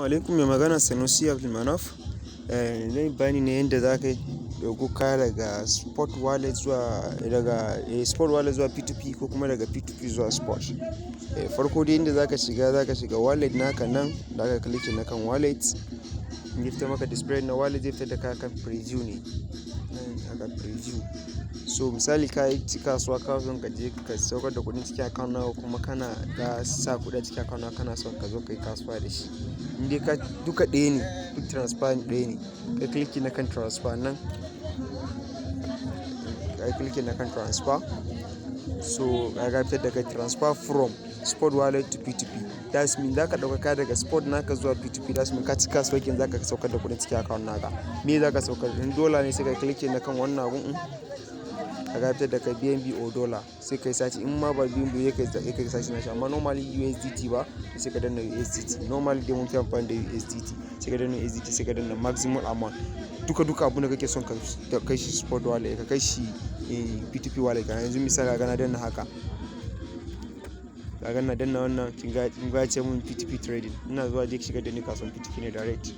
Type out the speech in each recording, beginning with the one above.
alaikum, mai magana Sanusi Abdulmanaf. Zan bayani ne yadda za ka ɗauko kaya daga Sport Wallet zuwa P2P ko kuma daga P2P zuwa Sport. Farko dai inda za ka shiga wallet naka nan, da aka click na kan wallet. In ya fita maka display na wallet zai fitar da kaya kan preview ne. Aka preview. So misali ka yi kasuwa ka son ka je ka saukar da kuɗin cikin account naka, kuma kana ka sa kuɗi a cikin account naka kana son ka zo ka yi kasuwa da shi. In dai ka duka ɗaya ne, duk transfer ɗaya ne. Ka click na kan transfer nan. Ka click na kan transfer. So ka fitar da kai transfer from Sport Wallet to P2P. That's mean za ka ɗauka kaya daga Sport naka zuwa P2P. That's mean ka ci kasuwa kin za ka saukar da kuɗin cikin account naka. Me za ka saukar? In dollar ne sai ka click na kan wannan abun. Ka fitar da kai BNB or dollar sai kai sace. In ma ba BNB ya kai sace na shi, amma normally USDT ba sai ka danna USDT. Normally dai mun fi amfani da USDT. Sai ka danna USDT sai ka danna maximum amount. Duka abun da kake son ka kai shi Sport Wallet, ka kai shi P2P wallet. Yanzu misali ka na danna haka. Ka na danna wannan kin ga ce mun P2P trading. Ina zuwa je shiga da ni kasuwan P2P ne direct.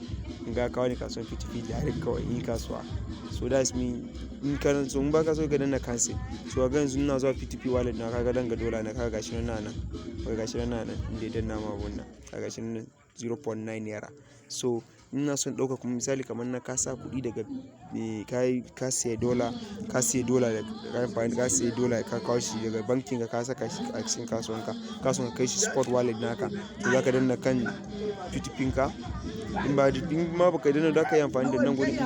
Kin ga kawai kasuwan P2P direct kawai in kasuwa. So that's mean in ka so in ba ka so ka danna cancel. So ga yanzu ina zuwa P2P wallet na, kaga danga dollar na, kaga gashi nan. Kaga gashi nan inda danna ma wannan. Kaga gashi nan 0.9 naira. So ina son ɗauka kuma misali kamar na ka sa kuɗi daga ka siya dola ka kawo shi daga bankin ka saka shi a cikin kasuwanka, ka son ka kai shi Sport Wallet naka. So za ka danna kan P2P ka. In ma baka danna da ka yi amfani da nan gurin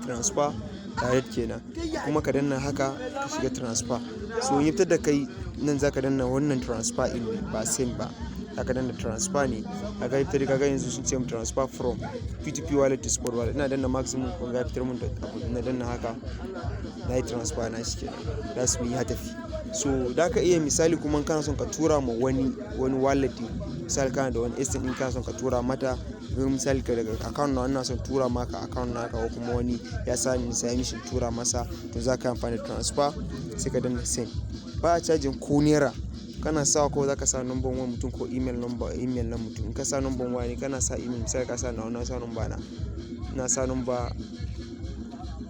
transfer direct kenan, kuma ka danna haka ka shiga transfer. So in ya fitar da kai nan za ka danna wannan transfer in ba same ba. Aka danna transfer ne, aka fitar da kaga yanzu sun ce mu transfer from P2P wallet to Sport Wallet. Ina danna maximum kun ga fitar mun da abu. Ina danna haka na yi transfer na shi kenan. That's me ya tafi. So da ka iya misali kuma kana son ka tura ma wani wallet, misali kana da wani estate din kana son ka tura mata, misali ka daga account na ina son tura maka account naka, ko kuma wani ya sa ni sai mishi tura masa, to za ka amfani da transfer sai ka danna send. Ba a cajin ko naira. Kana sawa ko za ka sa number wani mutum ko email na mutum. In ka sa number wani ne kana sa email, misali ka sa na sa number na. Ina sa number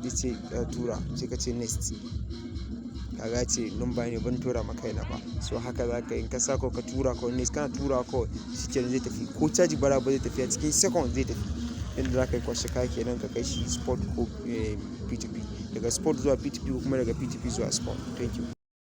yace tura sai ka ce next. Kaga ce number ne ban tura maka ina ba. So haka za ka yi. In ka sa ko ka tura ko next, kana tura ko shikenan zai tafi. Ko caji bara ba zai tafi a cikin second zai tafi. Inda za ka yi kwashe kaya kenan ka kai shi Sport ko P2P. Daga Sport zuwa P2P ko kuma daga P2P zuwa Sport. Thank you.